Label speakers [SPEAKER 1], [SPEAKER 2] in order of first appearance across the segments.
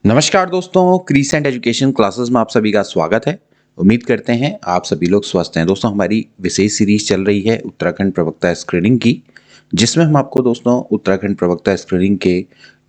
[SPEAKER 1] नमस्कार दोस्तों, crescent education classes में आप सभी का स्वागत है। उम्मीद करते हैं आप सभी लोग स्वस्थ हैं। दोस्तों, हमारी विशेष सीरीज चल रही है उत्तराखंड प्रवक्ता स्क्रीनिंग की, जिसमें हम आपको दोस्तों उत्तराखंड प्रवक्ता स्क्रीनिंग के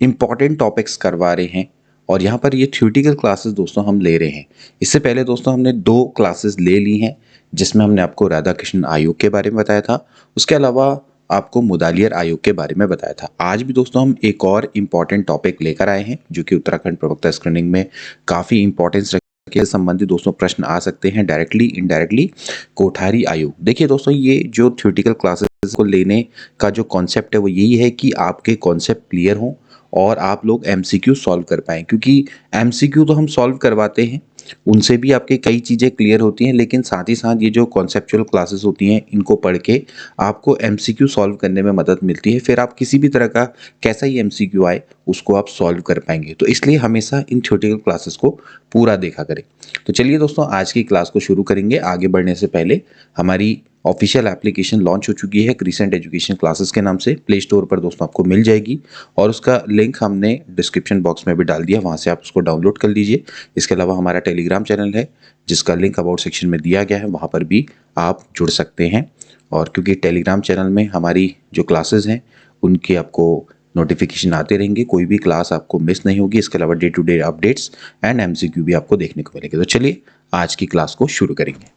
[SPEAKER 1] इम्पॉर्टेंट टॉपिक्स करवा रहे हैं। और यहाँ पर ये थ्योरेटिकल क्लासेस दोस्तों हम ले रहे हैं। इससे पहले दोस्तों हमने 2 क्लासेस ले ली हैं, जिसमें हमने आपको राधा कृष्ण आयोग के बारे में बताया था। उसके अलावा आपको मुदालियर आयोग के बारे में बताया था। आज भी दोस्तों हम एक और इम्पॉर्टेंट टॉपिक लेकर आए हैं, जो कि उत्तराखंड प्रवक्ता स्क्रीनिंग में काफ़ी इंपॉर्टेंस के संबंधित दोस्तों प्रश्न आ सकते हैं, डायरेक्टली इनडायरेक्टली। कोठारी आयोग, देखिए दोस्तों, ये जो थ्योरेटिकल क्लासेस को लेने का जो कॉन्सेप्ट है वो यही है कि आपके कॉन्सेप्ट क्लियर हों और आप लोग एमसीक्यू सॉल्व कर पाएँ। क्योंकि एमसीक्यू तो हम सॉल्व करवाते हैं, उनसे भी आपके कई चीज़ें क्लियर होती हैं, लेकिन साथ ही साथ ये जो कॉन्सेप्चुअल क्लासेस होती हैं, इनको पढ़ के आपको एमसीक्यू सॉल्व करने में मदद मिलती है। फिर आप किसी भी तरह का कैसा ही एमसीक्यू आए, उसको आप सॉल्व कर पाएंगे। तो इसलिए हमेशा इन थ्योरेटिकल क्लासेस को पूरा देखा करें। तो चलिए दोस्तों, आज की क्लास को शुरू करेंगे। आगे बढ़ने से पहले हमारी ऑफिशियल एप्लीकेशन लॉन्च हो चुकी है क्रीसेंट एजुकेशन क्लासेस के नाम से। प्ले स्टोर पर दोस्तों आपको मिल जाएगी और उसका लिंक हमने डिस्क्रिप्शन बॉक्स में भी डाल दिया, वहाँ से आप उसको डाउनलोड कर लीजिए। इसके अलावा हमारा टेलीग्राम चैनल है, जिसका लिंक अबाउट सेक्शन में दिया गया है, वहाँ पर भी आप जुड़ सकते हैं। और क्योंकि टेलीग्राम चैनल में हमारी जो क्लासेस हैं उनके आपको नोटिफिकेशन आते रहेंगे, कोई भी क्लास आपको मिस नहीं होगी। इसके अलावा day to day updates and MCQ भी आपको देखने को मिलेंगे। तो चलिए आज की क्लास को शुरू करेंगे।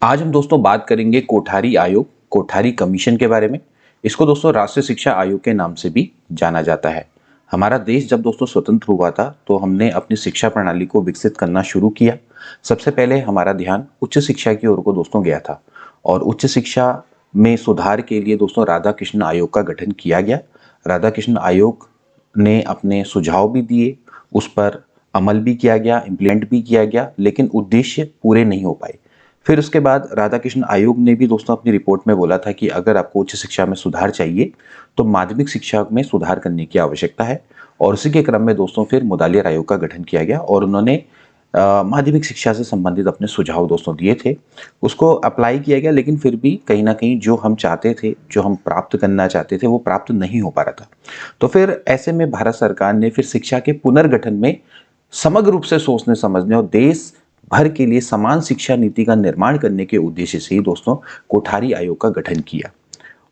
[SPEAKER 1] आज हम दोस्तों बात करेंगे कोठारी आयोग, कोठारी कमीशन के बारे में। इसको दोस्तों राष्ट्रीय शिक्षा आयोग के नाम से भी जाना जाता है। हमारा देश जब दोस्तों स्वतंत्र हुआ था, तो हमने अपनी शिक्षा प्रणाली को विकसित करना शुरू किया। सबसे पहले हमारा ध्यान उच्च शिक्षा की ओर को दोस्तों गया था, और उच्च शिक्षा में सुधार के लिए दोस्तों राधा कृष्ण आयोग का गठन किया गया। राधा कृष्ण आयोग ने अपने सुझाव भी दिए, उस पर अमल भी किया गया, इम्प्लीमेंट भी किया गया, लेकिन उद्देश्य पूरे नहीं हो पाए। फिर उसके बाद राधा कृष्ण आयोग ने भी दोस्तों अपनी रिपोर्ट में बोला था कि अगर आपको उच्च शिक्षा में सुधार चाहिए तो माध्यमिक शिक्षा में सुधार करने की आवश्यकता है। और उसी के क्रम में दोस्तों फिर मुदालियर आयोग का गठन किया गया, और उन्होंने माध्यमिक शिक्षा से संबंधित अपने सुझाव दोस्तों दिए थे। उसको अप्लाई किया गया, लेकिन फिर भी कहीं ना कहीं जो हम चाहते थे, जो हम प्राप्त करना चाहते थे, वो प्राप्त नहीं हो पा रहा था। तो फिर ऐसे में भारत सरकार ने फिर शिक्षा के पुनर्गठन में समग्र रूप से सोचने समझने और देश भर के लिए समान शिक्षा नीति का निर्माण करने के उद्देश्य से ही दोस्तों कोठारी आयोग का गठन किया।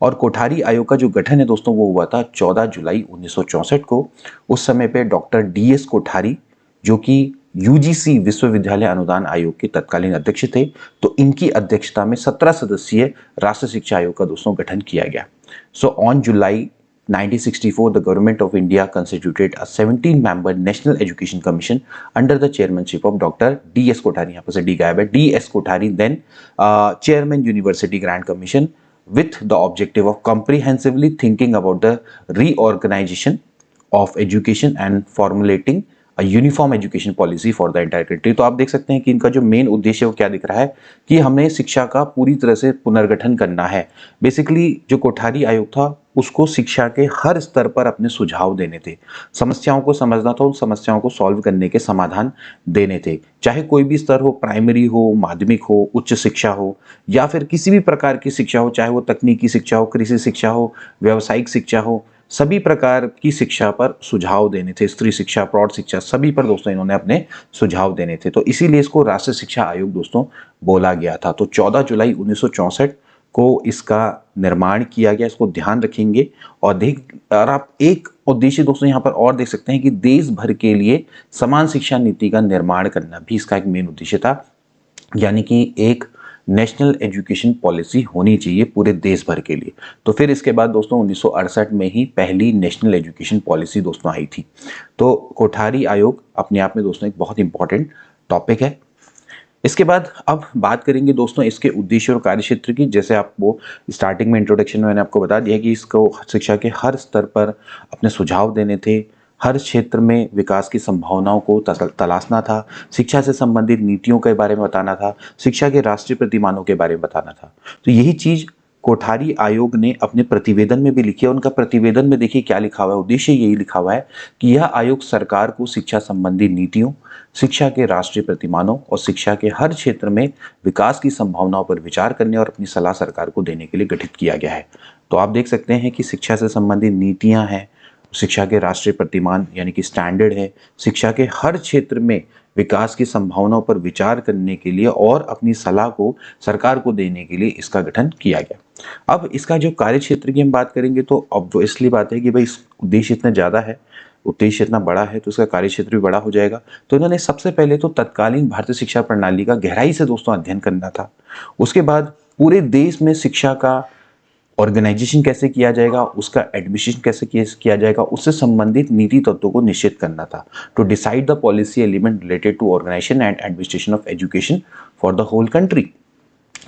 [SPEAKER 1] और कोठारी आयोग का जो गठन है दोस्तों, वो हुआ था 14 जुलाई 1964 को। उस समय पे डॉक्टर डीएस कोठारी, जो कि यूजीसी विश्वविद्यालय अनुदान आयोग के तत्कालीन अध्यक्ष थे, तो इनकी अध्यक्षता में 17 सदस्यीय राष्ट्रीय शिक्षा आयोग का दोस्तों गठन किया गया। So on July 1964, the government of India constituted a 17-member National Education Commission under the chairmanship of Dr. D.S. Kothari. यहाँ पर से डी गायब है, D.S. Kothari, then Chairman University Grant Commission, with the objective of comprehensively thinking about the reorganization of education and formulating uniform education policy for the entire country. तो आप देख सकते हैं कि इनका जो मेन उद्देश्य है वो क्या दिख रहा है कि हमें शिक्षा का पूरी तरह से पुनर्गठन करना है। बेसिकली जो कोठारी आयोग था, उसको शिक्षा के हर स्तर पर अपने सुझाव देने थे, समस्याओं को समझना था, उन समस्याओं को सॉल्व करने के समाधान देने थे। चाहे कोई भी स्तर हो, प्राइमरी हो, माध्यमिक हो, उच्च शिक्षा हो, या फिर किसी भी प्रकार की शिक्षा हो, चाहे वो तकनीकी शिक्षा हो, कृषि शिक्षा हो, व्यावसायिक शिक्षा हो, सभी प्रकार की शिक्षा पर सुझाव देने थे। स्त्री शिक्षा, प्रौढ़ शिक्षा, सभी पर दोस्तों इन्होंने अपने सुझाव देने थे। तो इसीलिए इसको राष्ट्रीय शिक्षा आयोग दोस्तों बोला गया था। तो 14 जुलाई 1964 को इसका निर्माण किया गया। इसको ध्यान रखेंगे। और आप एक उद्देश्य दोस्तों यहाँ पर और देख सकते हैं कि देश भर के लिए समान शिक्षा नीति का निर्माण करना भी इसका एक मेन उद्देश्य था। यानी कि एक नेशनल एजुकेशन पॉलिसी होनी चाहिए पूरे देश भर के लिए। तो फिर इसके बाद दोस्तों 1968 में ही पहली नेशनल एजुकेशन पॉलिसी दोस्तों आई थी। तो कोठारी आयोग अपने आप में दोस्तों एक बहुत इंपॉर्टेंट टॉपिक है। इसके बाद अब बात करेंगे दोस्तों इसके उद्देश्य और कार्यक्षेत्र की। जैसे आपको स्टार्टिंग में इंट्रोडक्शन में मैंने आपको बता दिया कि इसको शिक्षा के हर स्तर पर अपने सुझाव देने थे, हर क्षेत्र में विकास की संभावनाओं को तलाशना था, शिक्षा से संबंधित नीतियों के बारे में बताना था, शिक्षा के राष्ट्रीय प्रतिमानों के बारे में बताना था। तो यही चीज कोठारी आयोग ने अपने प्रतिवेदन में भी लिखी है। उनका प्रतिवेदन में देखिए क्या लिखा हुआ है, उद्देश्य यही लिखा हुआ है कि यह आयोग सरकार को शिक्षा संबंधी नीतियों, शिक्षा के राष्ट्रीय प्रतिमानों और शिक्षा के हर क्षेत्र में विकास की संभावनाओं पर विचार करने और अपनी सलाह सरकार को देने के लिए गठित किया गया है। तो आप देख सकते हैं कि शिक्षा से संबंधित नीतियां हैं, शिक्षा के राष्ट्रीय प्रतिमान यानी कि स्टैंडर्ड है, शिक्षा के हर क्षेत्र में विकास की संभावनाओं पर विचार करने के लिए और अपनी सलाह को सरकार को देने के लिए इसका गठन किया गया। अब इसका जो कार्य क्षेत्र की हम बात करेंगे तो ऑब्वियसली बात है कि भाई इस उद्देश्य इतना ज़्यादा है, उद्देश्य इतना बड़ा है तो इसका कार्य क्षेत्र भी बड़ा हो जाएगा। तो इन्होंने सबसे पहले तो तत्कालीन भारतीय शिक्षा प्रणाली का गहराई से दोस्तों अध्ययन करना था। उसके बाद पूरे देश में शिक्षा का ऑर्गेनाइजेशन कैसे किया जाएगा, उसका एडमिनिस्ट्रेशन कैसे किया जाएगा, उससे संबंधित नीति तत्वों को निश्चित करना था। To decide the policy element related to organisation and administration of education for the whole country.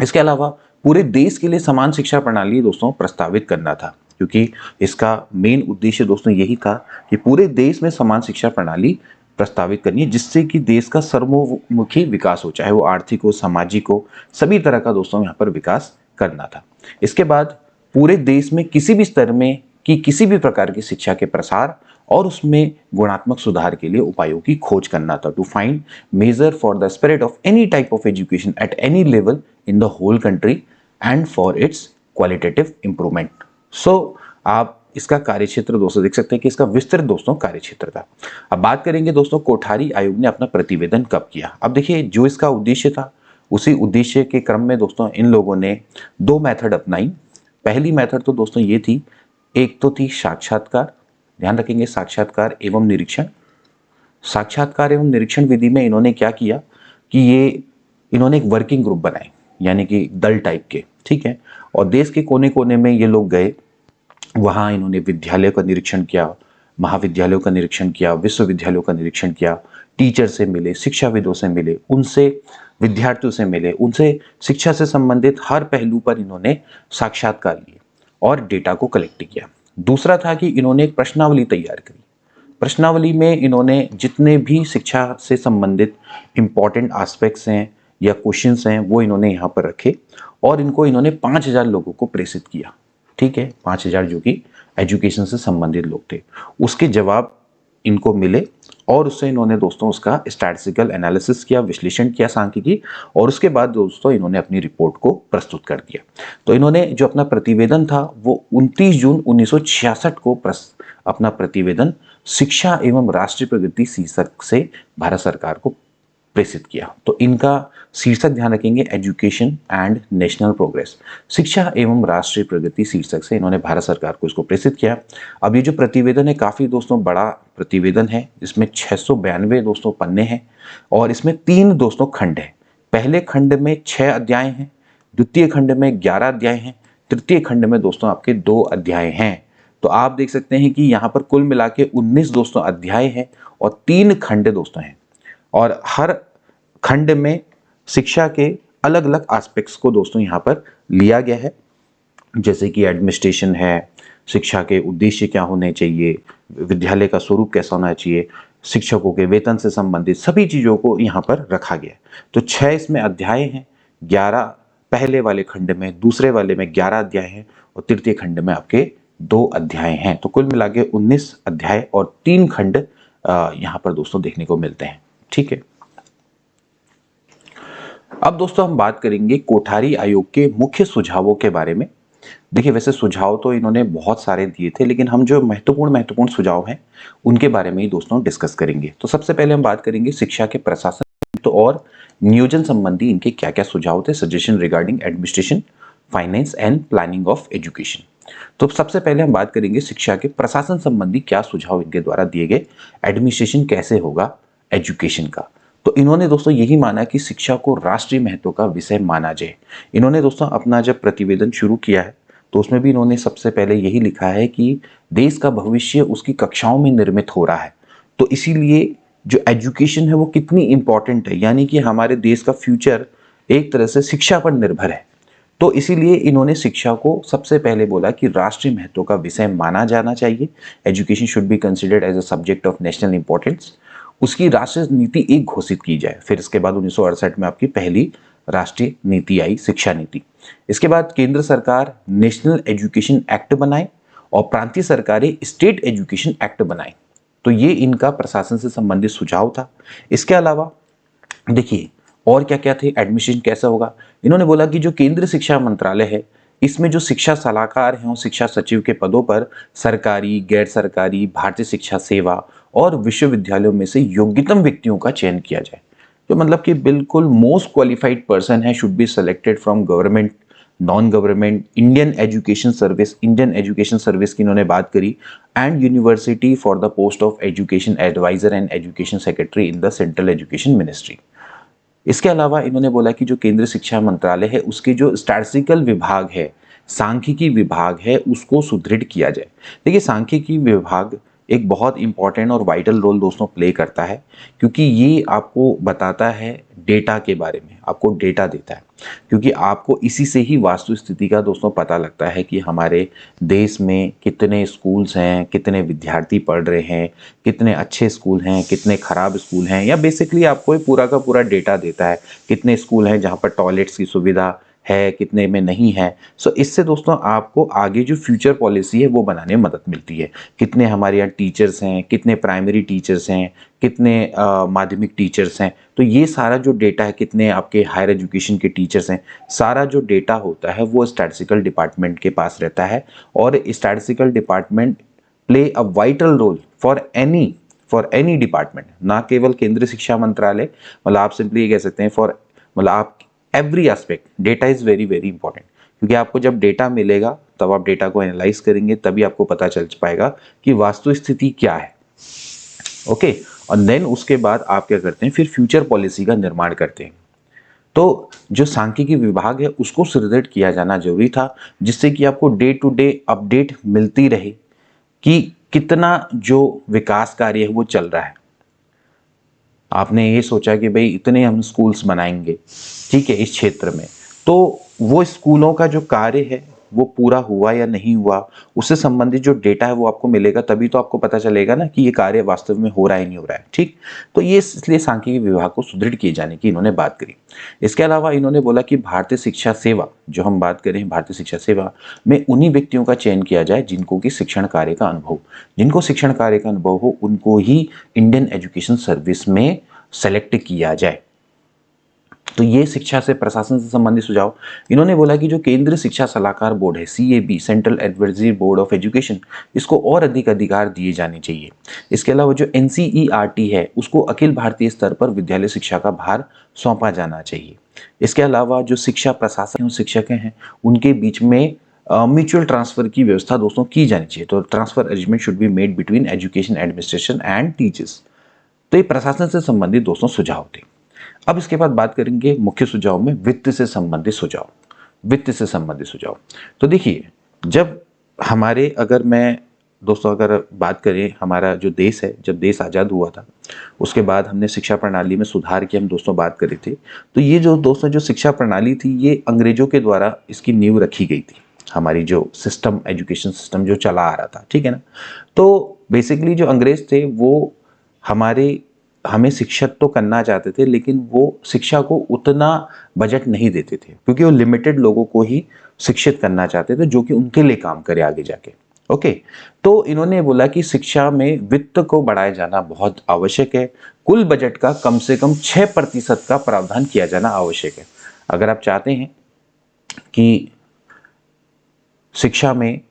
[SPEAKER 1] इसके अलावा पूरे देश के लिए समान शिक्षा प्रणाली दोस्तों प्रस्तावित करना था, क्योंकि इसका मेन उद्देश्य दोस्तों यही था कि पूरे देश में समान शिक्षा प्रणाली प्रस्तावित करनी है, जिससे कि देश का सर्वमुखी विकास हो, चाहे वो आर्थिक हो, सामाजिक हो, सभी तरह का दोस्तों यहाँ पर विकास करना था। इसके बाद पूरे देश में किसी भी स्तर में की किसी भी प्रकार की शिक्षा के प्रसार और उसमें गुणात्मक सुधार के लिए उपायों की खोज करना था। To find major for the spirit of any type of education at any level in the whole country and for its qualitative improvement. So आप इसका कार्यक्षेत्र दोस्तों देख सकते हैं कि इसका विस्तृत दोस्तों कार्यक्षेत्र था। अब बात करेंगे दोस्तों कोठारी आयोग ने अपना प्रतिवेदन कब किया। अब देखिए जो इसका उद्देश्य था उसी उद्देश्य के क्रम में दोस्तों इन लोगों ने दो मेथड अपनाई। पहली मेथड तो दोस्तों ये थी, एक तो थी साक्षात्कार, ध्यान रखेंगे साक्षात्कार एवं निरीक्षण। साक्षात्कार एवं निरीक्षण विधि में इन्होंने क्या किया कि इन्होंने एक वर्किंग ग्रुप बनाए, यानी कि दल टाइप के, ठीक है, और देश के कोने कोने में ये लोग गए। वहाँ इन्होंने विद्यालयों का निरीक्षण किया, महाविद्यालयों का निरीक्षण किया, विश्वविद्यालयों का निरीक्षण किया, टीचर से मिले, शिक्षाविदों से मिले, उनसे विद्यार्थियों से मिले, उनसे शिक्षा से संबंधित हर पहलू पर इन्होंने साक्षात्कार लिए और डेटा को कलेक्ट किया। दूसरा था कि इन्होंने एक प्रश्नावली तैयार करी। प्रश्नावली में इन्होंने जितने भी शिक्षा से संबंधित इंपॉर्टेंट एस्पेक्ट्स हैं या क्वेश्चंस हैं वो इन्होंने यहाँ पर रखे और इनको इन्होंने 5000 लोगों को प्रेषित किया, ठीक है, 5000 जो कि एजुकेशन से संबंधित लोग थे। उसके जवाब इनको मिले और उससे इन्होंने दोस्तों उसका स्टैटिस्टिकल एनालिसिस किया, विश्लेषण किया सांख्यिकी, और उसके बाद दोस्तों इन्होंने अपनी रिपोर्ट को प्रस्तुत कर दिया। तो इन्होंने जो अपना प्रतिवेदन था वो 29 जून 1966 को अपना प्रतिवेदन शिक्षा एवं राष्ट्रीय प्रगति शीर्षक से भारत सरकार को प्रेषित किया। तो इनका शीर्षक ध्यान रखेंगे, एजुकेशन एंड नेशनल प्रोग्रेस, शिक्षा एवं राष्ट्रीय प्रगति शीर्षक से इन्होंने भारत सरकार को इसको प्रेषित किया। अब ये जो प्रतिवेदन है काफ़ी दोस्तों बड़ा प्रतिवेदन है, इसमें 692 दोस्तों पन्ने हैं और इसमें 3 दोस्तों खंड है। पहले खंड में 6 अध्याय हैं, द्वितीय खंड में 11 अध्याय हैं, तृतीय खंड में दोस्तों आपके 2 अध्याय हैं। तो आप देख सकते हैं कि यहाँ पर कुल मिला के 19 दोस्तों अध्याय हैं और 3 खंड दोस्तों हैं, और हर खंड में शिक्षा के अलग अलग एस्पेक्ट्स को दोस्तों यहाँ पर लिया गया है, जैसे कि एडमिनिस्ट्रेशन है, शिक्षा के उद्देश्य क्या होने चाहिए, विद्यालय का स्वरूप कैसा होना चाहिए, शिक्षकों के वेतन से संबंधित सभी चीज़ों को यहाँ पर रखा गया है। तो 6 इसमें अध्याय हैं, 11 पहले वाले खंड में, दूसरे वाले में 11 अध्याय हैं और तृतीय खंड में आपके 2 अध्याय हैं। तो कुल मिला के 19 अध्याय और 3 खंड यहाँ पर दोस्तों देखने को मिलते हैं, ठीक है। अब दोस्तों हम बात करेंगे कोठारी आयोग के मुख्य सुझावों के बारे में। देखिए वैसे सुझाव तो इन्होंने बहुत सारे दिए थे, लेकिन हम जो महत्वपूर्ण सुझाव हैं उनके बारे में ही दोस्तों डिस्कस करेंगे। तो सबसे पहले हम बात करेंगे शिक्षा के प्रशासन तो और नियोजन संबंधी इनके क्या क्या सुझाव थे, suggestion regarding administration, finance and planning of education. तो सबसे पहले हम बात करेंगे शिक्षा के प्रशासन संबंधी क्या सुझाव इनके द्वारा दिए गए, एडमिनिस्ट्रेशन कैसे होगा एजुकेशन का। तो इन्होंने दोस्तों यही माना कि शिक्षा को राष्ट्रीय महत्व का विषय माना जाए। इन्होंने दोस्तों अपना जब प्रतिवेदन शुरू किया है तो उसमें भी इन्होंने सबसे पहले यही लिखा है कि देश का भविष्य उसकी कक्षाओं में निर्मित हो रहा है, तो इसीलिए जो एजुकेशन है वो कितनी इंपॉर्टेंट है, यानी कि हमारे देश का फ्यूचर एक तरह से शिक्षा पर निर्भर है। तो इसीलिए इन्होंने शिक्षा को सबसे पहले बोला कि राष्ट्रीय महत्व का विषय माना जाना चाहिए, education should be considered as a subject of national importance, उसकी राष्ट्रीय नीति एक घोषित की जाए। फिर इसके बाद 1968 में आपकी पहली राष्ट्रीय नीति आई, शिक्षा नीति। इसके बाद केंद्र सरकार नेशनल एजुकेशन एक्ट बनाए और प्रांतीय सरकारें स्टेट एजुकेशन एक्ट बनाए। तो ये इनका प्रशासन से संबंधित सुझाव था। इसके अलावा देखिए और क्या क्या थे, एडमिनिस्ट्रेशन कैसा होगा। इन्होंने बोला कि जो केंद्रीय शिक्षा मंत्रालय है इसमें जो शिक्षा सलाहकार हैं और शिक्षा सचिव के पदों पर सरकारी, गैर सरकारी, भारतीय शिक्षा सेवा और विश्वविद्यालयों में से योग्यतम व्यक्तियों का चयन किया जाए। तो मतलब कि बिल्कुल मोस्ट क्वालिफाइड पर्सन है should be selected from government, non government, Indian Education Service की इन्होंने बात करी, and university for the post of education adviser and education secretary in the central education ministry. इसके अलावा इन्होंने बोला कि जो केंद्रीय शिक्षा मंत्रालय है उसके जो स्टैटिस्टिकल विभाग है, सांख्यिकी विभाग है, उसको सुदृढ़ किया जाए। देखिए सांख्यिकी विभाग एक बहुत इंपॉर्टेंट और वाइटल रोल दोस्तों प्ले करता है, क्योंकि ये आपको बताता है डेटा के बारे में, आपको डेटा देता है, क्योंकि आपको इसी से ही वास्तु स्थिति का दोस्तों पता लगता है कि हमारे देश में कितने स्कूल्स हैं, कितने विद्यार्थी पढ़ रहे हैं, कितने अच्छे स्कूल हैं, कितने खराब स्कूल हैं, या बेसिकली आपको ये पूरा का पूरा डेटा देता है। कितने स्कूल हैं जहाँ पर टॉयलेट्स की सुविधा है, कितने में नहीं है। सो इससे दोस्तों आपको आगे जो फ्यूचर पॉलिसी है वो बनाने में मदद मिलती है। कितने हमारे यहाँ टीचर्स हैं, कितने प्राइमरी टीचर्स हैं, कितने माध्यमिक टीचर्स हैं, तो ये सारा जो डेटा है, कितने आपके हायर एजुकेशन के टीचर्स हैं, सारा जो डेटा होता है वो स्टैटिस्टिकल डिपार्टमेंट के पास रहता है। और statistical department play a vital role for any department, ना केवल केंद्रीय शिक्षा मंत्रालय, मतलब आप सिंपली ये कह सकते हैं फॉर, मतलब आप every aspect data is very very important, क्योंकि आपको जब डेटा मिलेगा तब आप डेटा को एनालाइज करेंगे, तभी आपको पता चल पाएगा कि वास्तु स्थिति क्या है। ओके, और देन उसके बाद आप क्या करते हैं, फिर फ्यूचर पॉलिसी का निर्माण करते हैं। तो जो सांख्यिकी विभाग है उसको सुदृढ़ किया जाना जरूरी था, जिससे कि आपको डे टू डे अपडेट मिलती रहे कि कितना जो विकास कार्य है वो चल रहा है। आपने ये सोचा कि भाई इतने हम स्कूल्स बनाएंगे, ठीक है, इस क्षेत्र में, तो वो स्कूलों का जो कार्य है वो पूरा हुआ या नहीं हुआ, उससे संबंधित जो डेटा है वो आपको मिलेगा, तभी तो आपको पता चलेगा ना कि ये कार्य वास्तव में हो रहा है नहीं हो रहा है। ठीक, तो ये इसलिए सांख्यिकी विभाग को सुदृढ़ किए जाने की इन्होंने बात करी। इसके अलावा इन्होंने बोला कि भारतीय शिक्षा सेवा, जो हम बात करें भारतीय शिक्षा सेवा में, उन्हीं व्यक्तियों का चयन किया जाए जिनको कि शिक्षण कार्य का अनुभव, जिनको शिक्षण कार्य का अनुभव हो उनको ही इंडियन एजुकेशन सर्विस में सेलेक्ट किया जाए। तो ये शिक्षा से प्रशासन से संबंधित सुझाव। इन्होंने बोला कि जो केंद्रीय शिक्षा सलाहकार बोर्ड है, CAB, central advisory board of education, इसको और अधिक अधिकार दिए जाने चाहिए। इसके अलावा जो NCERT है उसको अखिल भारतीय स्तर पर विद्यालय शिक्षा का भार सौंपा जाना चाहिए। इसके अलावा जो शिक्षा प्रशासन और शिक्षक हैं उनके बीच में म्यूचुअल ट्रांसफर की व्यवस्था दोस्तों की जानी चाहिए। तो transfer arrangement should be made between education administration and teachers. तो ये प्रशासन से संबंधित दोस्तों सुझाव थे। अब इसके बाद बात करेंगे मुख्य सुझाव में वित्त से संबंधित सुझाव। वित्त से संबंधित सुझाव, तो देखिए जब हमारे, अगर मैं दोस्तों अगर बात करें, हमारा जो देश है, जब देश आज़ाद हुआ था उसके बाद हमने शिक्षा प्रणाली में सुधार की हम दोस्तों बात करी थी। तो ये जो दोस्तों जो शिक्षा प्रणाली थी ये अंग्रेजों के द्वारा इसकी नींव रखी गई थी। हमारी जो सिस्टम, एजुकेशन सिस्टम जो चला आ रहा था, ठीक है ना, तो बेसिकली जो अंग्रेज थे वो हमें शिक्षित तो करना चाहते थे, लेकिन वो शिक्षा को उतना बजट नहीं देते थे, क्योंकि वो लिमिटेड लोगों को ही शिक्षित करना चाहते थे जो कि उनके लिए काम करे आगे जाके। ओके, तो इन्होंने बोला कि शिक्षा में वित्त को बढ़ाया जाना बहुत आवश्यक है। कुल बजट का कम से कम 6% का प्रावधान किया जाना आवश्यक है। अगर आप चाहते हैं कि शिक्षा में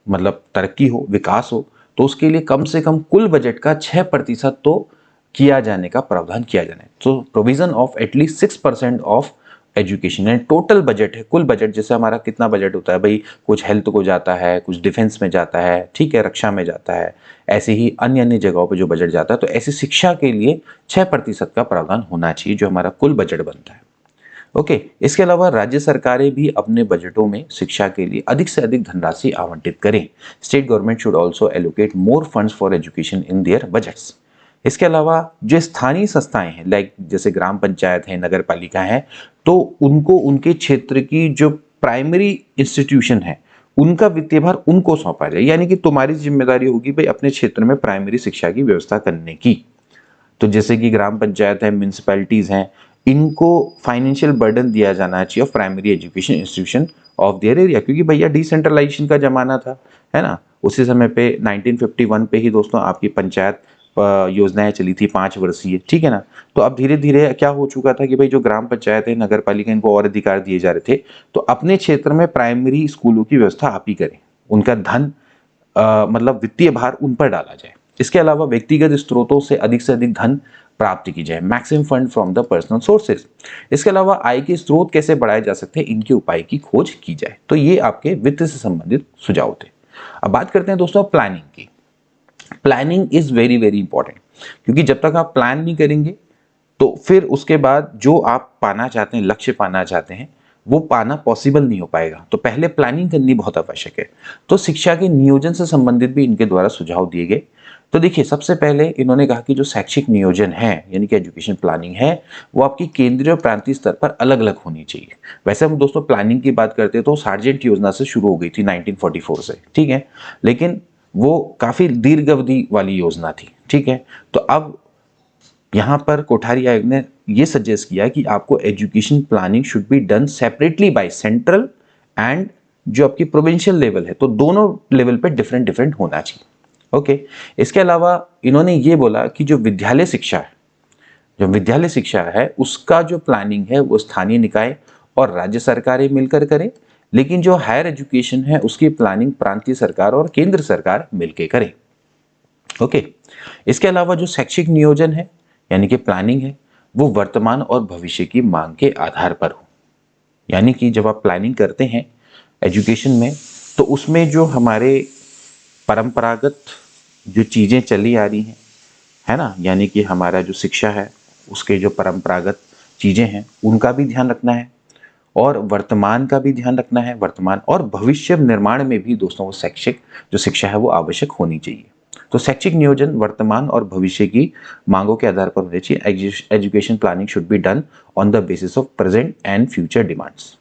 [SPEAKER 1] मतलब तरक्की हो, विकास हो, तो उसके लिए कम से कम कुल बजट का 6% तो किया जाने का प्रावधान किया जाना है। तो provision of at least 6% of education and total budget है, कुल बजट, जैसे हमारा कितना बजट होता है भाई, कुछ हेल्थ को जाता है, कुछ डिफेंस में जाता है, ठीक है, रक्षा में जाता है, ऐसे ही अन्य अन्य जगहों पे जो बजट जाता है, तो ऐसी शिक्षा के लिए 6% का प्रावधान होना चाहिए जो हमारा कुल बजट बनता है। ओके, इसके अलावा राज्य सरकारें भी अपने बजटों में शिक्षा के लिए अधिक से अधिक धनराशि आवंटित करें। State government should also allocate more funds for education in their budgets. इसके अलावा जो स्थानीय संस्थाएं हैं, लाइक जैसे ग्राम पंचायत है, नगर पालिका है, तो उनको उनके क्षेत्र की जो प्राइमरी इंस्टीट्यूशन है उनका वित्तीय भार उनको सौंपा जाए। यानी कि तुम्हारी जिम्मेदारी होगी भाई अपने क्षेत्र में प्राइमरी शिक्षा की व्यवस्था करने की। तो जैसे कि ग्राम पंचायत है, म्यूनिसिपैलिटीज हैं, इनको फाइनेंशियल बर्डन दिया जाना चाहिए of primary education institution of their area, क्योंकि भैया डिसेंट्रलाइजेशन का जमाना था, है ना। उसी समय पे 1951 पे ही दोस्तों आपकी पंचायत योजनाएं चली थी 5 वर्षीय, ठीक है ना। तो अब धीरे धीरे क्या हो चुका था कि भाई जो ग्राम पंचायत है, नगर पालिका, इनको और अधिकार दिए जा रहे थे। तो अपने क्षेत्र में प्राइमरी स्कूलों की व्यवस्था आप ही करें, उनका धन मतलब वित्तीय भार उन पर डाला जाए। इसके अलावा व्यक्तिगत स्रोतों से अधिक धन प्राप्त की जाए, maximum fund from the personal sources. इसके अलावा आय के स्रोत कैसे बढ़ाए जा सकते हैं, इनके उपाय की खोज की जाए। तो ये आपके वित्त से संबंधित सुझाव थे। अब बात करते हैं दोस्तों प्लानिंग की। Planning is very very important, क्योंकि जब तक आप प्लान नहीं करेंगे तो फिर उसके बाद जो आप पाना चाहते हैं, लक्ष्य पाना चाहते हैं, वो पाना पॉसिबल नहीं हो पाएगा। तो पहले प्लानिंग करनी बहुत आवश्यक है। तो शिक्षा के नियोजन से संबंधित भी इनके द्वारा सुझाव दिए गए। तो देखिए, सबसे पहले इन्होंने कहा कि जो शैक्षिक नियोजन है, यानी कि एजुकेशन प्लानिंग है, वो आपकी केंद्रीय और प्रांतीय स्तर पर अलग अलग होनी चाहिए। वैसे हम दोस्तों प्लानिंग की बात करते हैं तो सार्जेंट योजना से शुरू हो गई थी 1944 से, ठीक है, लेकिन वो काफी दीर्घ अवधि वाली योजना थी, ठीक है। तो अब यहां पर कोठारी आयोग ने यह सजेस्ट किया कि आपको education planning should be done separately by central and जो आपकी प्रोविंशियल लेवल है, तो दोनों लेवल पे डिफरेंट डिफरेंट होना चाहिए। ओके। इसके अलावा इन्होंने ये बोला कि जो विद्यालय शिक्षा है उसका जो प्लानिंग है वो स्थानीय निकाय और राज्य सरकारें मिलकर करें, लेकिन जो हायर एजुकेशन है उसकी प्लानिंग प्रांतीय सरकार और केंद्र सरकार मिलकर करें। ओके। इसके अलावा जो शैक्षिक नियोजन है, यानी कि प्लानिंग है, वो वर्तमान और भविष्य की मांग के आधार पर हो। यानी कि जब आप प्लानिंग करते हैं एजुकेशन में, तो उसमें जो हमारे परंपरागत जो चीजें चली आ रही हैं, है ना, यानी कि हमारा जो शिक्षा है उसके जो परंपरागत चीजें हैं उनका भी ध्यान रखना है, और वर्तमान का भी ध्यान रखना है। वर्तमान और भविष्य निर्माण में भी दोस्तों वो शैक्षिक जो शिक्षा है वो आवश्यक होनी चाहिए। तो शैक्षिक नियोजन वर्तमान और भविष्य की मांगों के आधार पर होने चाहिए। Education planning should be done on the basis of present and future demands.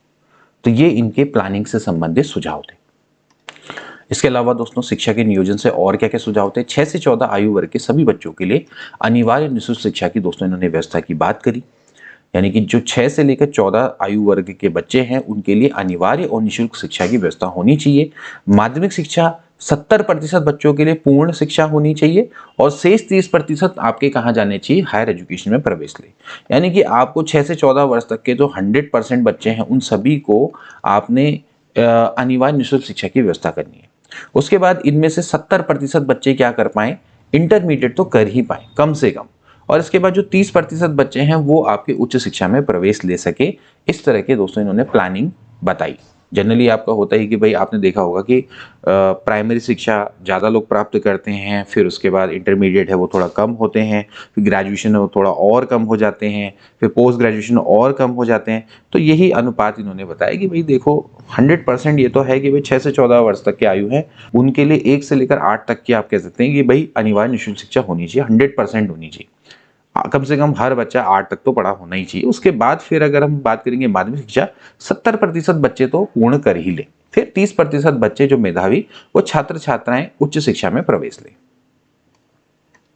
[SPEAKER 1] तो ये इनके प्लानिंग से संबंधित सुझाव थे। इसके अलावा दोस्तों शिक्षा के नियोजन से और क्या क्या सुझाव थे। 6 से 14 आयु वर्ग के सभी बच्चों के लिए अनिवार्य निःशुल्क शिक्षा की दोस्तों इन्होंने व्यवस्था की बात करी। यानी कि जो 6 से लेकर 14 आयु वर्ग के बच्चे हैं उनके लिए अनिवार्य और निःशुल्क शिक्षा की व्यवस्था होनी चाहिए। माध्यमिक शिक्षा 70% बच्चों के लिए पूर्ण शिक्षा होनी चाहिए, और शेष 30% आपके कहाँ जाने चाहिए, हायर एजुकेशन में प्रवेश ले। यानी कि आपको 6 से 14 वर्ष तक के जो 100% बच्चे हैं उन सभी को आपने अनिवार्य निःशुल्क शिक्षा की व्यवस्था करनी है। उसके बाद इनमें से 70% बच्चे क्या कर पाए, इंटरमीडिएट तो कर ही पाए कम से कम, और इसके बाद जो 30% बच्चे हैं वो आपके उच्च शिक्षा में प्रवेश ले सके। इस तरह के दोस्तों इन्होंने प्लानिंग बताई। जनरली आपका होता है कि भाई आपने देखा होगा कि प्राइमरी शिक्षा ज़्यादा लोग प्राप्त करते हैं, फिर उसके बाद इंटरमीडिएट है वो थोड़ा कम होते हैं, फिर ग्रेजुएशन है वो थोड़ा और कम हो जाते हैं, फिर पोस्ट ग्रेजुएशन और कम हो जाते हैं। तो यही अनुपात इन्होंने बताया कि भाई देखो 100% ये तो है कि भाई 6 से 14 वर्ष तक की आयु है उनके लिए 1 से लेकर 8 तक की आप कह सकते हैं कि भाई अनिवार्य निःशुल्क शिक्षा होनी चाहिए, 100% होनी चाहिए। कम से कम हर बच्चा 8 तक तो पढ़ा होना ही चाहिए। उसके बाद फिर अगर हम बात करेंगे माध्यमिक शिक्षा, 70% बच्चे तो पूर्ण कर ही ले, फिर 30% बच्चे जो मेधावी वो छात्र छात्राएं उच्च शिक्षा में प्रवेश ले।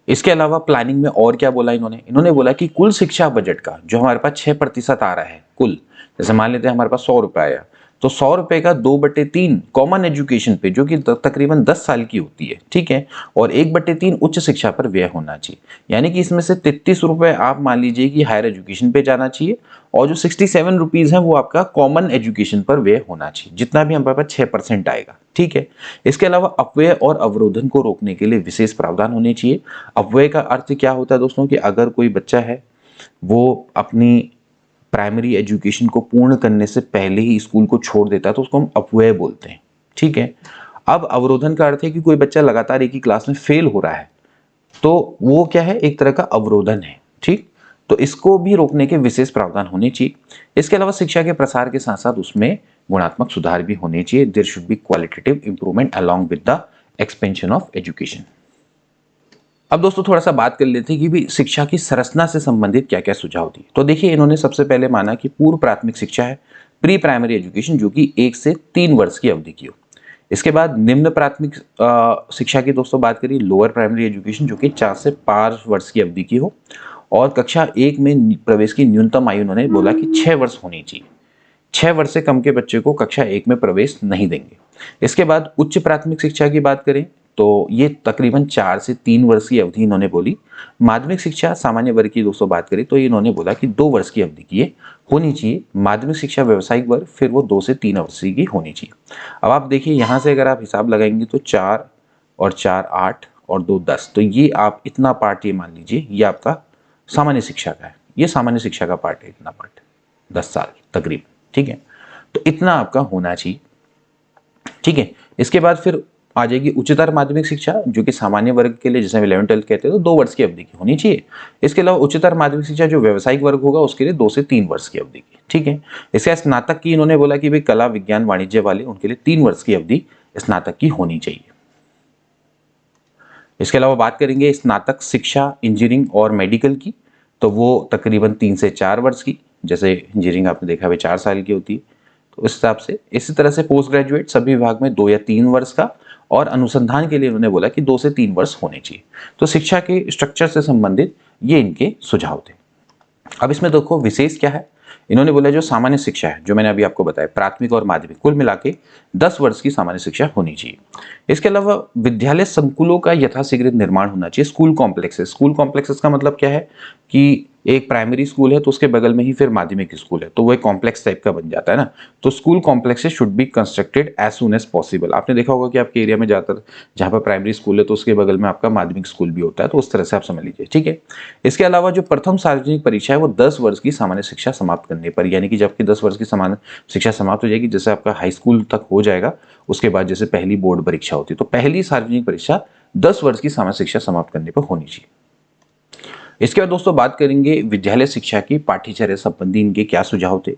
[SPEAKER 1] इसके अलावा प्लानिंग में और क्या बोला इन्होंने, बोला कि कुल शिक्षा बजट का जो हमारे पास 6% आ रहा है कुल, जैसे मान लेते हैं हमारे पास 100 रुपए आया, तो 100 रुपए का 2/3 कॉमन एजुकेशन पे जो कि तकरीबन 10 साल की होती है, ठीक है, और 1/3 उच्च शिक्षा पर व्यय होना चाहिए। यानी कि इसमें से 33 रुपए आप मान लीजिए कि हायर एजुकेशन पे जाना चाहिए, और जो 67 रुपीज है वो आपका कॉमन एजुकेशन पर व्यय होना चाहिए, जितना भी हमारे पास 6% आएगा, ठीक है। इसके अलावा अपव्यय और अवरोधन को रोकने के लिए विशेष प्रावधान होने चाहिए। अपव्यय का अर्थ क्या होता है दोस्तों, कि अगर कोई बच्चा है वो अपनी प्राइमरी एजुकेशन को पूर्ण करने से पहले ही स्कूल को छोड़ देता है तो उसको हम अपव्यय बोलते हैं, ठीक है। अब अवरोधन का अर्थ है कि कोई बच्चा लगातार एक ही क्लास में फेल हो रहा है, तो वो क्या है, एक तरह का अवरोधन है, ठीक। तो इसको भी रोकने के विशेष प्रावधान होने चाहिए। इसके अलावा शिक्षा के प्रसार के साथ साथ उसमें गुणात्मक सुधार भी होने चाहिए। There should be qualitative improvement along with the expansion of education. अब दोस्तों थोड़ा सा बात कर लेते हैं कि भी शिक्षा की संरचना से संबंधित क्या क्या सुझाव दिए। तो देखिए इन्होंने सबसे पहले माना कि पूर्व प्राथमिक शिक्षा है, प्री प्राइमरी एजुकेशन जो कि 1 से 3 वर्ष की अवधि की हो। इसके बाद निम्न प्राथमिक शिक्षा की दोस्तों बात करिए, लोअर प्राइमरी एजुकेशन जो कि 4 से 5 वर्ष की अवधि की हो, और कक्षा 1 में प्रवेश की न्यूनतम आयु उन्होंने बोला कि 6 वर्ष होनी चाहिए। 6 वर्ष से कम के बच्चे को कक्षा 1 में प्रवेश नहीं देंगे। इसके बाद उच्च प्राथमिक शिक्षा की बात करें तो ये तकरीबन 4 से 3 वर्ष की अवधि इन्होंने बोली। माध्यमिक शिक्षा सामान्य वर्ग की दोस्तों बात करें तो इन्होंने बोला कि 2 वर्ष की अवधि की ये होनी चाहिए। माध्यमिक शिक्षा व्यावसायिक वर्ग फिर वो 2 से 3 वर्ष की होनी चाहिए। अब आप देखिए यहाँ से अगर आप हिसाब लगाएंगे तो 4 और 4 8 और 2 10, तो ये आप इतना पार्ट ये मान लीजिए ये आपका सामान्य शिक्षा का है। ये सामान्य शिक्षा का पार्ट है, इतना पार्ट 10 साल तकरीबन, ठीक है। तो इतना आपका होना चाहिए, ठीक है। इसके बाद फिर आ जाएगी उच्चतर माध्यमिक शिक्षा, जो कि सामान्य वर्ग के लिए जैसे 11 12 कहते हैं तो 2 वर्ष की अवधि की होनी चाहिए। इसके अलावा उच्चतर माध्यमिक शिक्षा जो व्यावसायिक वर्ग होगा उसके लिए 2 से 3 वर्ष की अवधि की, ठीक है। इसके बाद स्नातक की इन्होंने बोला कि भाई कला विज्ञान वाणिज्य वाले उनके लिए 3 वर्ष की अवधि स्नातक की होनी चाहिए। इसके अलावा बात करेंगे स्नातक शिक्षा इंजीनियरिंग और मेडिकल की, तो वो तकरीबन 3 से 4 वर्ष की, जैसे इंजीनियरिंग आपने देखा है 4 साल की होती है, तो इस हिसाब से। इसी तरह से पोस्ट ग्रेजुएट सभी विभाग में 2 या 3 वर्ष का, और अनुसंधान के लिए उन्होंने बोला कि 2 से 3 वर्ष होने चाहिए। तो शिक्षा के स्ट्रक्चर से संबंधित ये इनके सुझाव थे। अब इसमें देखो विशेष क्या है, इन्होंने बोला जो सामान्य शिक्षा है जो मैंने अभी आपको बताया, प्राथमिक और माध्यमिक कुल मिला के 10 वर्ष की सामान्य शिक्षा होनी चाहिए। इसके अलावा विद्यालय संकुलों का यथाशीघ्र निर्माण होना चाहिए। स्कूल कॉम्प्लेक्सेस, स्कूल कॉम्प्लेक्सेस का मतलब क्या है कि एक प्राइमरी स्कूल है तो उसके बगल में ही फिर माध्यमिक स्कूल है, तो वो एक कॉम्प्लेक्स टाइप का बन जाता है ना। तो school complexes should be constructed as soon as possible. आपने देखा होगा कि आपके एरिया में ज्यादातर जहाँ पर प्राइमरी स्कूल है तो उसके बगल में आपका माध्यमिक स्कूल भी होता है, तो उस तरह से आप समझ लीजिए, ठीक है। इसके अलावा जो प्रथम सार्वजनिक परीक्षा है वो 10 वर्ष की सामान्य शिक्षा समाप्त करने पर, यानी कि जबकि 10 वर्ष की सामान्य शिक्षा समाप्त हो जाएगी, जैसे आपका हाई स्कूल तक हो जाएगा, उसके बाद जैसे पहली बोर्ड परीक्षा होती है, तो पहली सार्वजनिक परीक्षा 10 वर्ष की सामान्य शिक्षा समाप्त करने पर होनी चाहिए। इसके बाद दोस्तों बात करेंगे विद्यालय शिक्षा की पाठ्यचर्या संबंधी इनके क्या सुझाव थे।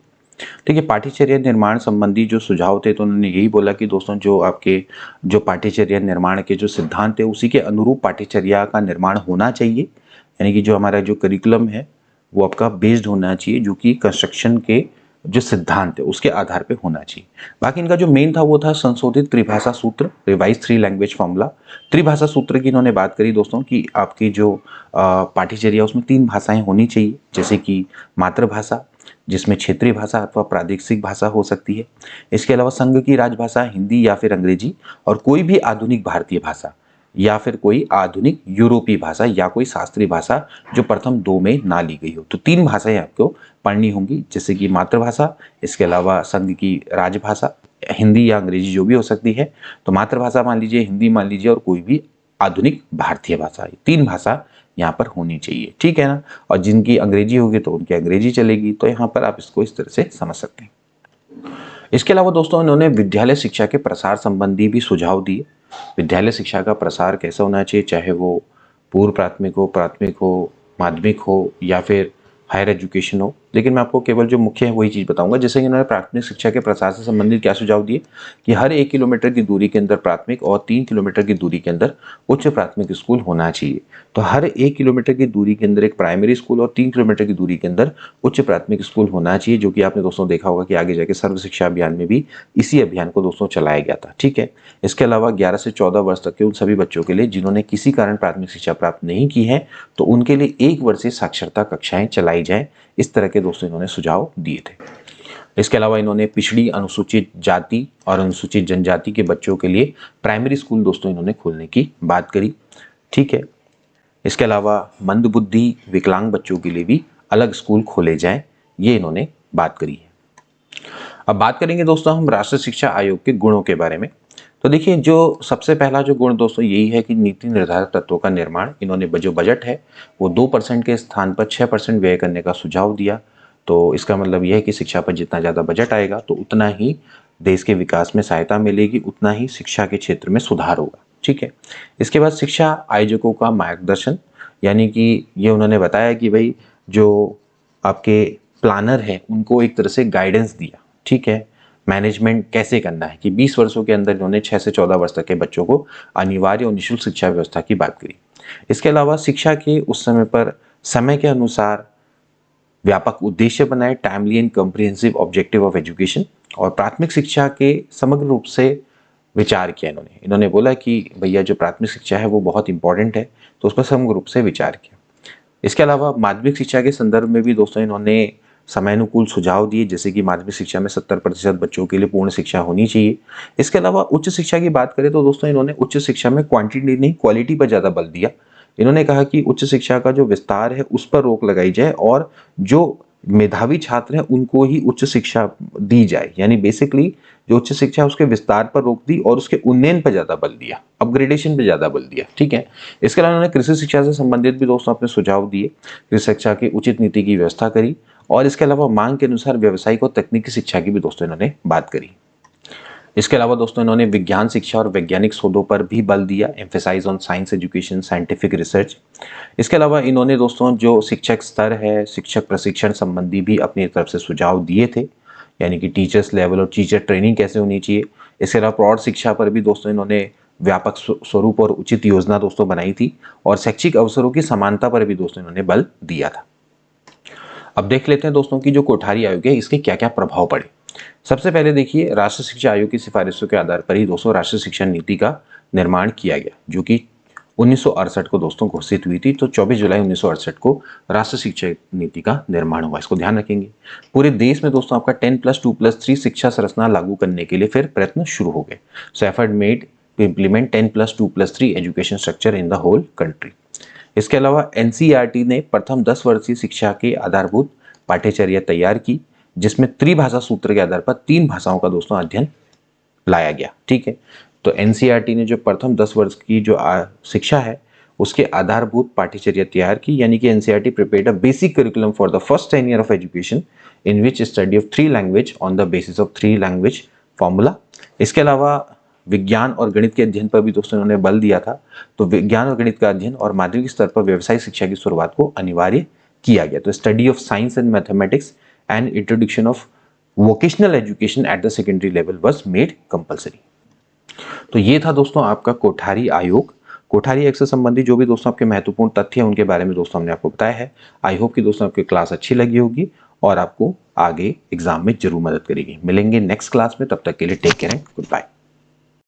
[SPEAKER 1] ठीक है, पाठ्यचर्या निर्माण संबंधी जो सुझाव थे तो उन्होंने यही बोला कि दोस्तों जो आपके जो पाठ्यचर्या निर्माण के जो सिद्धांत है उसी के अनुरूप पाठ्यचर्या का निर्माण होना चाहिए, यानी कि जो हमारा जो करिकुलम है वो आपका बेस्ड होना चाहिए, जो कि कंस्ट्रक्शन के जो सिद्धांत है उसके आधार पे होना चाहिए। बाकी इनका जो मेन था वो था संशोधित त्रिभाषा सूत्र, रिवाइज 3 लैंग्वेज फॉर्मूला। त्रिभाषा सूत्र की इन्होंने बात करी दोस्तों कि आपकी जो पाठ्यचर्या उसमें 3 भाषाएं होनी चाहिए, जैसे कि मातृभाषा जिसमें क्षेत्रीय भाषा अथवा प्रादेशिक भाषा हो सकती है। इसके अलावा संघ की राजभाषा हिंदी या फिर अंग्रेजी, और कोई भी आधुनिक भारतीय भाषा या फिर कोई आधुनिक यूरोपीय भाषा या कोई शास्त्रीय भाषा जो प्रथम 2 में ना ली गई हो। तो 3 भाषाएं आपको पढ़नी होंगी, जैसे कि मातृभाषा, इसके अलावा संघ की राजभाषा हिंदी या अंग्रेजी जो भी हो सकती है, तो मातृभाषा मान लीजिए, हिंदी मान लीजिए, और कोई भी आधुनिक भारतीय भाषा। 3 भाषा यहाँ पर होनी चाहिए, ठीक है ना। और जिनकी अंग्रेजी होगी तो उनकी अंग्रेजी चलेगी, तो यहाँ पर आप इसको इस तरह से समझ सकते हैं। इसके अलावा दोस्तों इन्होंने विद्यालय शिक्षा के प्रसार संबंधी भी सुझाव दिए। विद्यालय शिक्षा का प्रसार कैसा होना चाहिए, चाहे वो पूर्व प्राथमिक हो, माध्यमिक हो या फिर हायर एजुकेशन हो, लेकिन मैं आपको केवल जो मुख्य है वही चीज़ बताऊंगा। जैसे कि इन्होंने प्राथमिक शिक्षा के प्रसार से संबंधित क्या सुझाव दिए कि हर 1 किलोमीटर की दूरी के अंदर प्राथमिक और 3 किलोमीटर की दूरी के अंदर उच्च प्राथमिक स्कूल होना चाहिए। तो हर 1 किलोमीटर की दूरी के अंदर एक प्राइमरी स्कूल और 3 किलोमीटर की दूरी के अंदर उच्च प्राथमिक स्कूल होना चाहिए, जो कि आपने दोस्तों देखा होगा कि आगे जाके सर्व शिक्षा अभियान में भी इसी अभियान को दोस्तों चलाया गया था, ठीक है। इसके अलावा 11 से 14 वर्ष तक के उन सभी बच्चों के लिए जिन्होंने किसी कारण प्राथमिक शिक्षा प्राप्त नहीं की है, तो उनके लिए 1 वर्षीय साक्षरता कक्षाएं चलाई जाए, इस तरह के दोस्तों इन्होंने सुझाव दिए थे। इसके अलावा इन्होंने पिछड़ी अनुसूचित जाति और अनुसूचित जनजाति के बच्चों के लिए प्राइमरी स्कूल दोस्तों इन्होंने खोलने की बात करी, ठीक है। इसके अलावा मंदबुद्धि विकलांग बच्चों के लिए भी अलग स्कूल खोले जाएं, ये इन्होंने बात करी है। अब बात करेंगे दोस्तों हम राष्ट्रीय शिक्षा आयोग के गुणों के बारे में। तो देखिए जो सबसे पहला जो गुण दोस्तों यही है कि नीति निर्धारक तत्वों का निर्माण। इन्होंने जो बजट है वो 2% के स्थान पर 6% व्यय करने का सुझाव दिया। तो इसका मतलब यह है कि शिक्षा पर जितना ज़्यादा बजट आएगा तो उतना ही देश के विकास में सहायता मिलेगी, उतना ही शिक्षा के क्षेत्र में सुधार होगा, ठीक है। इसके बाद शिक्षा आयोजकों का मार्गदर्शन, यानी कि ये उन्होंने बताया कि भाई जो आपके प्लानर है उनको एक तरह से गाइडेंस दिया, ठीक है, मैनेजमेंट कैसे करना है, कि 20 वर्षों के अंदर इन्होंने 6 से 14 वर्ष तक के बच्चों को अनिवार्य और निःशुल्क शिक्षा व्यवस्था की बात करी। इसके अलावा शिक्षा के उस समय पर समय के अनुसार व्यापक उद्देश्य बनाए, timely and comprehensive objective of education, और प्राथमिक शिक्षा के समग्र रूप से विचार किया। इन्होंने बोला कि भैया जो प्राथमिक शिक्षा है वो बहुत इंपॉर्टेंट है, तो उस पर समग्र रूप से विचार किया। इसके अलावा माध्यमिक शिक्षा के संदर्भ में भी दोस्तों इन्होंने समयानुकूल सुझाव दिए, जैसे कि माध्यमिक शिक्षा में 70% बच्चों के लिए पूर्ण शिक्षा होनी चाहिए। इसके अलावा उच्च शिक्षा की बात करें तो दोस्तों इन्होंने उच्च शिक्षा में क्वांटिटी नहीं क्वालिटी पर ज़्यादा बल दिया। इन्होंने कहा कि उच्च शिक्षा का जो विस्तार है उस पर रोक लगाई जाए और जो मेधावी छात्र हैं उनको ही उच्च शिक्षा दी जाए, यानी बेसिकली जो उच्च शिक्षा है उसके विस्तार पर रोक दी और उसके उन्नयन पर ज्यादा बल दिया, अपग्रेडेशन पे ज्यादा बल दिया। ठीक है, इसके अलावा उन्होंने कृषि शिक्षा से संबंधित भी दोस्तों अपने सुझाव दिए, कृषि शिक्षा की उचित नीति की व्यवस्था करी और इसके अलावा मांग के अनुसार व्यावसायिक और तकनीकी शिक्षा की भी दोस्तों इन्होंने बात करी। इसके अलावा दोस्तों इन्होंने विज्ञान शिक्षा और वैज्ञानिक शोधों पर भी बल दिया, emphasise on science education, scientific research. इसके अलावा इन्होंने दोस्तों जो शिक्षक स्तर है, शिक्षक प्रशिक्षण संबंधी भी अपनी तरफ से सुझाव दिए थे, यानी कि टीचर्स लेवल और टीचर ट्रेनिंग कैसे होनी चाहिए। इसके अलावा प्रौढ़ शिक्षा पर भी दोस्तों इन्होंने व्यापक स्वरूप और उचित योजना दोस्तों बनाई थी और शैक्षिक अवसरों की समानता पर भी दोस्तों इन्होंने बल दिया था। अब देख लेते हैं दोस्तों की जो कोठारी आयोग है इसके क्या क्या प्रभाव पड़े। सबसे पहले देखिए, राष्ट्रीय शिक्षा आयोग की सिफारिशों के आधार पर ही दोस्तों राष्ट्रीय शिक्षा नीति का निर्माण किया गया, जो कि 1968 को दोस्तों घोषित हुई थी। तो 24 जुलाई 1968 को राष्ट्रीय शिक्षा नीति का निर्माण हुआ, इसको ध्यान रखेंगे। पूरे देश में दोस्तों आपका 10+2+3 शिक्षा संरचना लागू करने के लिए फिर प्रयत्न शुरू हो गए। So effort made to implement 10+2+3 education structure in the whole country. इसके अलावा एनसीईआरटी ने प्रथम 10 वर्षीय शिक्षा की आधारभूत पाठ्यचर्या तैयार की, जिसमें त्रिभाषा सूत्र के आधार पर 3 भाषाओं का दोस्तों अध्ययन लाया गया। ठीक है, तो एनसीईआरटी ने जो प्रथम 10 वर्ष की जो शिक्षा है उसके आधारभूत पाठ्यचर्या तैयार की, यानी कि NCERT prepared a basic curriculum for the first 10 year of education in which study of 3 language on the basis of 3 language formula. इसके अलावा विज्ञान और गणित के अध्ययन पर भी दोस्तों इन्होंने बल दिया था। तो विज्ञान और गणित का अध्ययन और माध्यमिक स्तर पर व्यवसायिक शिक्षा की शुरुआत को अनिवार्य किया गया। तो study of science and mathematics and introduction of vocational education at the secondary level was made compulsory. तो ये था दोस्तों आपका कोठारी आयोग। कोठारी आयोग से संबंधित जो भी दोस्तों आपके महत्वपूर्ण तथ्य हैं उनके बारे में दोस्तों हमने आपको बताया है। आई होप कि दोस्तों आपकी क्लास अच्छी लगी होगी और आपको आगे एग्जाम में जरूर मदद करेगी। मिलेंगे नेक्स्ट क्लास में, तब तक के लिए take care and good bye.